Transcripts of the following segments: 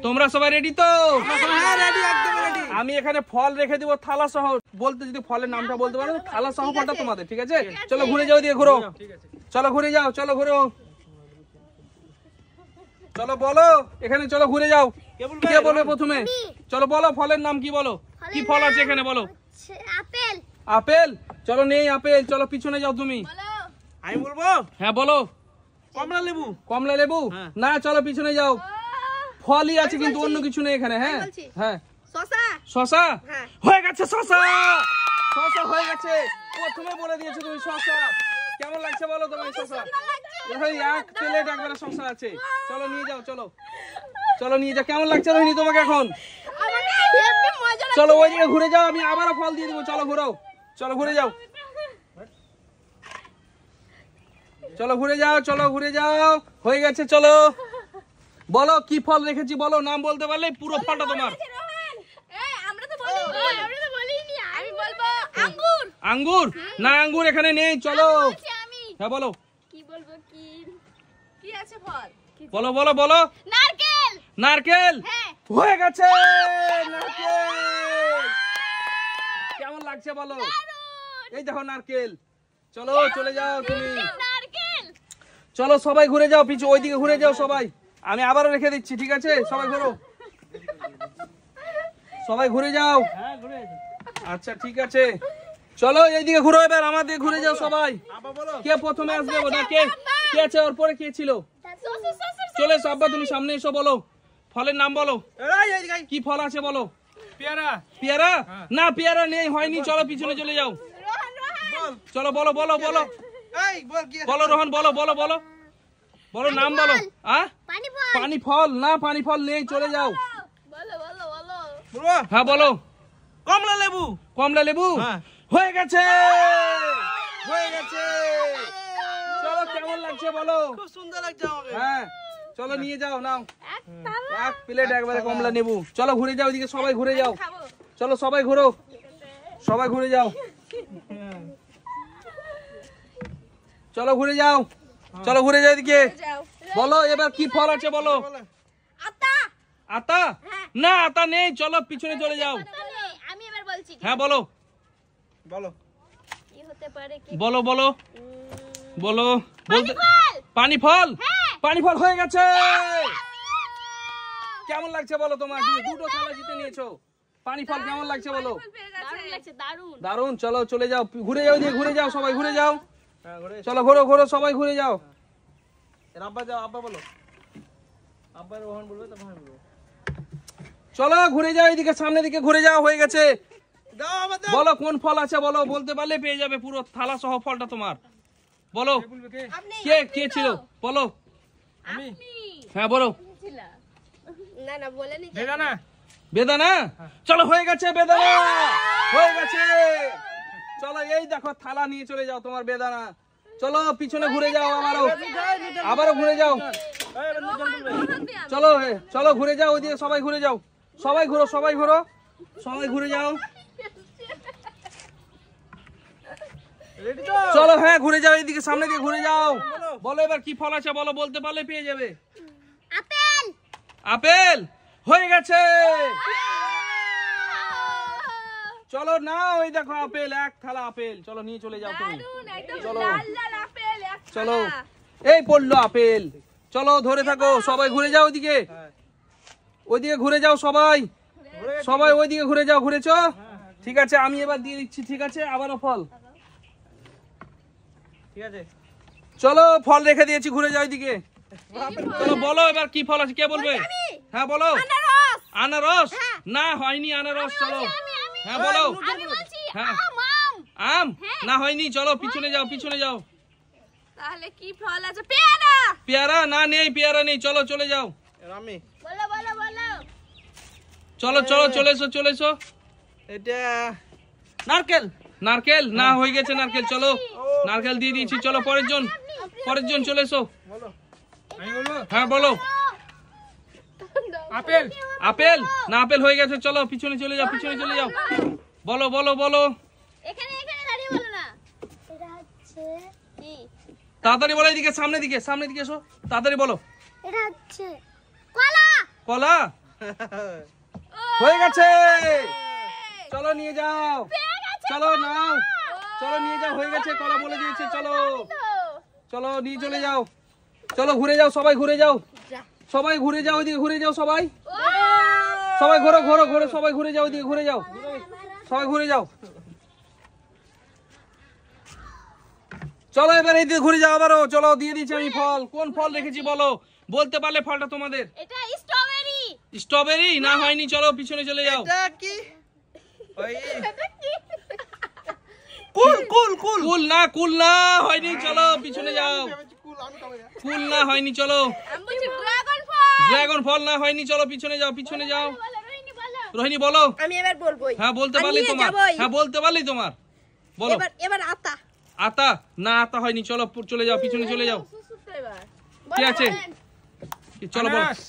তোমরা সবাই রেডি তো? হ্যাঁ রেডি, একদম রেডি। আমি এখানে ফল রেখে দিব থালা সহ, বলতে যদি ফলের নামটা বলতে পারো থালা সহ ফলটা তোমাদের, ঠিক আছে? চলো ঘুরে যাও, দিয়ে ঘুরো, চলো ঘুরে যাও, চলো ঘুরো, চলো বলো এখানে, চলো ঘুরে যাও। কে বলবে প্রথমে? চলো বলো ফলের নাম কি, বলো কি ফল আছে এখানে, বলো। আপেল। আপেল? চলো নেই আপেল, চলো পিছনে যাও তুমি। আমি বলবো? হ্যাঁ বলো। কমলা লেবু। কমলা লেবু? না, চলো পিছনে যাও। ফলই আছে কিন্তু অন্য কিছু নেই এখানে। হ্যাঁ হ্যাঁ, শসা। শসা হয়ে গেছে, শসা শসা হয়ে গেছে। প্রথমে বলে দিয়েছো তুমি শসা। কেমন লাগছে বলো তোমার শসা? এক প্লেট একবারে শসা আছে, চলো নিয়ে যাও, চলো চলো নিয়ে যাও। কেমন লাগছে রোহিণী তোমাকে এখন? চলো ওইদিকে ঘুরে যাও, আমি আবারও ফল দিয়ে দিব। চলো ঘুরো, চলো ঘুরে যাও, চলো ঘুরে যাও, চলো ঘুরে যাও। হয়ে গেছে, চলো বলো কি ফল রেখেছি, বলো নাম বলতে পারলে পুরো ফলটা তোমার। আঙ্গুর? না আঙ্গুর এখানে নেই, চলো। হ্যাঁ বলো, কি বলবো, কি আছে ফল? বলো বলো বলো। নারকেল। নারকেল হয়ে গেছে, নারকেল। কেমন লাগছে বলো? এই দেখো নারকেল। চলো চলে যাও তুমি, নারকেল। চলো সবাই ঘুরে যাও, পিছু ওইদিকে ঘুরে যাও সবাই। আমি আবারও রেখে দিচ্ছি, ঠিক আছে? সবাই ঘুরো, সবাই ঘুরে যাও। আচ্ছা ঠিক আছে, চলো এইদিকে ঘুরো এবার, আমাদের ঘুরে যাও সবাই। কে প্রথমে আসবে না? কে কে আছে ওর পরে কে ছিল? চলে এসো আব্বা, তুমি সামনে এসো, বলো ফলের নাম বলো। কি ফল আছে বলো? পেয়ারা। পেয়ারা? না পেয়ারা নেই, হয়নি, চলো পিছনে চলে যাও। চলো বলো বলো বলো বলো রোহন, বলো বলো বলো বলো নাম বলো। পানি ফল? না পানি ফল নেই, চলে যাও। হ্যাঁ বলো। কমলা লেবু। কমলা লেবু হয়ে গেছে, হয়ে গেছে। চলো কেমন লাগছে বলো? খুব সুন্দর লাগছে আমাকে। হ্যাঁ চলো নিয়ে যাও, নাও এক প্লেট একবারে কমলা লেবু। চলো ঘুরে যাও এদিকে, সবাই ঘুরে যাও, চলো সবাই ঘুরো, সবাই ঘুরে যাও, চলো ঘুরে যাও, চলো ঘুরে যাও এদিকে। বলো এবার কি ফল আছে বলো। আতা। আতা? না আতা নেই, চলো পিছনে চলে যাও। আমি এবার বলছি। হ্যাঁ বলো বলো। কি হতে পারে? বলো বলো বলো। বলতে পানি ফল? পানি ফল হয়ে গেছে। কেমন লাগছে বলো তোমার? তুমি দুটো থালা জিতে নিয়েছো। পানি ফল কেমন লাগছে বলো? দারুণ লাগছে, দারুণ। দারুন। চলো চলে যাও, ঘুরে যাও দিয়ে, ঘুরে যাও সবাই, ঘুরে যাও। চলো ঘোরো ঘোরো, সবাই ঘুরে যাও। আব্বা যাও, আব্বা বলো। আব্বা রোহন বলবে, তারপর আমি বলবো। চলো ঘুরে যাও এদিকে, সামনের দিকে ঘুরে যাও। হয়ে গেছে, দাও আমাদের। বলো কোন ফল আছে বলো, বলতে পারলে পেয়ে যাবে পুরো থালা সহ ফলটা তোমার। বলো কে কে ছিল বলো। আমি। হ্যাঁ বলো। না না বলেনি। বেদানা। বেদানা? চলো হয়ে গেছে, বেদানা হয়ে গেছে। চলো এই দেখো থালা নিয়ে চলে যাও তোমার বেদানা। চলো পিছনে ঘুরে যাও, আবারও ঘুরে যাও। চলো চলো ঘুরে যাও ওইদিকে, সবাই ঘুরে যাও, সবাই ঘুরো, সবাই ঘুরো, সবাই ঘুরে যাও। চলো হ্যাঁ ঘুরে যাও এইদিকে, সামনে দিকে ঘুরে যাও। বলো এবার কি ফল আছে বলো, বলতে পারলে পেয়ে যাবে। আপেল। আপেল হয়ে গেছে। চলো না ওই দেখো আপেল, এক থালা আপেল, চলো নিয়ে চলে যাও তুমি। চলো চলো, এই পড়লো আপেল। চলো ধরে থাকো, সবাই ঘুরে যাও ওইদিকে, ওইদিকে ঘুরে যাও সবাই, সবাই ওইদিকে ঘুরে যাও। ঘুরেছো? ঠিক আছে আমি এবার দিয়ে দিচ্ছি, ঠিক আছে? আবারও ফল, ঠিক আছে। চলো ফল রেখে দিয়েছি, ঘুরে যাও ওইদিকে। চলো বলো এবার কি ফল আছে, কে বলবে? হ্যাঁ বলো। আনারস? না হয়নি আনারস, চলো। হ্যাঁ বলো। হ্যাঁ আম? না হয়নি, চলো পিছনে যাও, পিছনে যাও। তাহলে কি ফল আছে? পেয়ারা। পেয়ারা? না নেই, পেয়ারা নেই, চলো চলে যাও। আমি। বলো বলো বলো। চলো চলো চলে এসো, চলে এসো। এটা নারকেল। নারকেল? না হয়ে গেছে নারকেল, চলো নারকেল দিয়ে দিয়েছি। চলো পরের জন, পরের জন চলে এসো। বলো। আমি বলবো? হ্যাঁ বলো। আপেল। আপেল? না আপেল হয়ে গেছে, চলো পিছনে চলে যাও, পিছনে চলে যাও। বলো বলো বলো। এখানে এখানে দাঁড়িয়ে বলো না। এটা হচ্ছে কি? তাড়াতাড়ি বলো, এদিকে সামনের দিকে, সামনের দিকে এসো, তাড়াতাড়ি বলো। এটা হচ্ছে কলা। কলা? হয়ে গেছে, চলো নিয়ে যাও, চলো নাও, চলো নিয়ে যাও, হয়ে গেছে, কলা বলে দিয়েছে, চলো চলো নিয়ে চলে যাও, চলো ঘুরে যাও, সবাই ঘুরে যাও, সবাই ঘুরে যাও, ওইদিকে ঘুরে যাও, সবাই সবাই ঘোরো ঘোরো ঘোরো, সবাই ঘুরে যাও, ওইদিকে ঘুরে যাও, সবাই ঘুরে যাও, চলো এবার এইদিকে ঘুরে যাও আবারও, চলো দিয়ে দিচ্ছি আমি ফল, কোন ফল রেখেছি বলো, বলতে পারলে ফলটা তোমাদের। এটা স্ট্রবেরি। স্ট্রবেরি না, হয়নি, চলো পিছনে চলে যাও। এটা কি ওই এটা কি? কুল কুল কুল কুল না, কুল না, হয়নি, চলো পিছনে যাও। কুল আমি খাবো না। কুল না, হয়নি, চলো। আমি বলছি ড্রাগন ফল। ড্রাগন ফল না, হয়নি, চলো পিছনে যাও, পিছনে যাও। বলো, রোহিণী বলো। রোহিণী বলো। আমি এবার বলবোই। হ্যাঁ বলতে পারলেই নিয়ে তোমার, যাবোই। হ্যাঁ বলতে পারলেই তোমার, বলো। এবার আতা। আতা না, আতা হয়নি, চলো চলে যাও, পিছনে চলে যাও। সুসুতে এবার। কি আছে? চলো বলো। আনারস।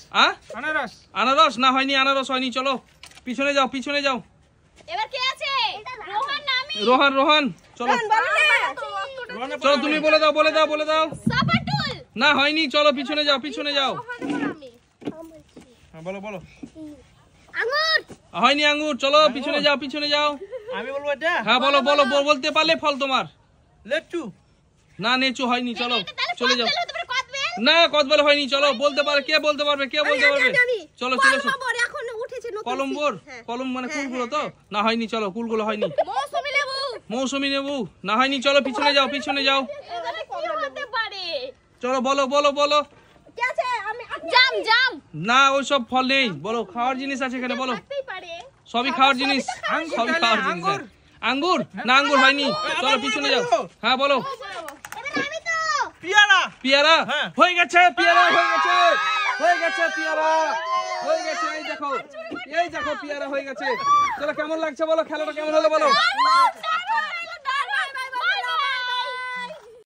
আনারস আনারস না, হয়নি, আনারস হয়নি, চলো পিছনে যাও, পিছনে যাও। এবার কে আছে? রোহন না আমি। রোহান, রোহান, চলো বলো না। রোহানে চলো, তুমি বলে দাও, বলে দাও, বলে দাও। সাপাটুল। না হয়নি, চলো পিছনে যাও, পিছনে যাও। রোহন আমি। হ্যাঁ বলো বলো আঙ্গুর। হয়নি আঙ্গুর, চলো পিছনে যাও, পিছনে যাও। আমি বলবো এটা হ্যাঁ বলো বলো, বলতে পারলে ফল তোমার। লেচু না নেচু হয়নি, চলো তাহলে চলে যাও। কদবেল হতে পারে, কদবেল। না কদবেল হয়নি, চলো বলতে পারবে, কে বলতে পারবে, কে বলতে পারবে, চলো চলো চলো। কলমবর এখন উঠেছে নতুন। কলম্বর, হ্যাঁ। কলম মানে কুলগুলো তো, না হয়নি, চলো কুলগুলো হয়নি। মৌসুমী লেবু। মৌসুমী নেবু না, হয়নি, চলো পিছনে যাও, পিছনে যাও। এটা কি হতে পারে? চলো বলো বলো বলো। কি আছে? আমি জাম, জাম। না ওইসব ফল নেই, বলো খাওয়ার জিনিস আছে এখানে, বলো থাকতেই পারে। সবই খাওয়ার জিনিস, আঙ্গুর সবই তাহলে, খাওয়ার জিনিস। আঙ্গুর। আঙ্গুর না, আঙ্গুর হয়নি, চলো পিছনে যাও। হ্যাঁ বলো। এবার আমি তো। পিয়ারা পেয়ারা হ্যাঁ। হয়ে গেছে, পেয়ারা হয়ে গেছে, হয়ে গেছে, পেয়ারা হয়ে গেছে, এই দেখো, এই দেখো পেয়ারা হয়ে গেছে। চলো কেমন লাগছে বলো, খেলাটা কেমন হলো বলো।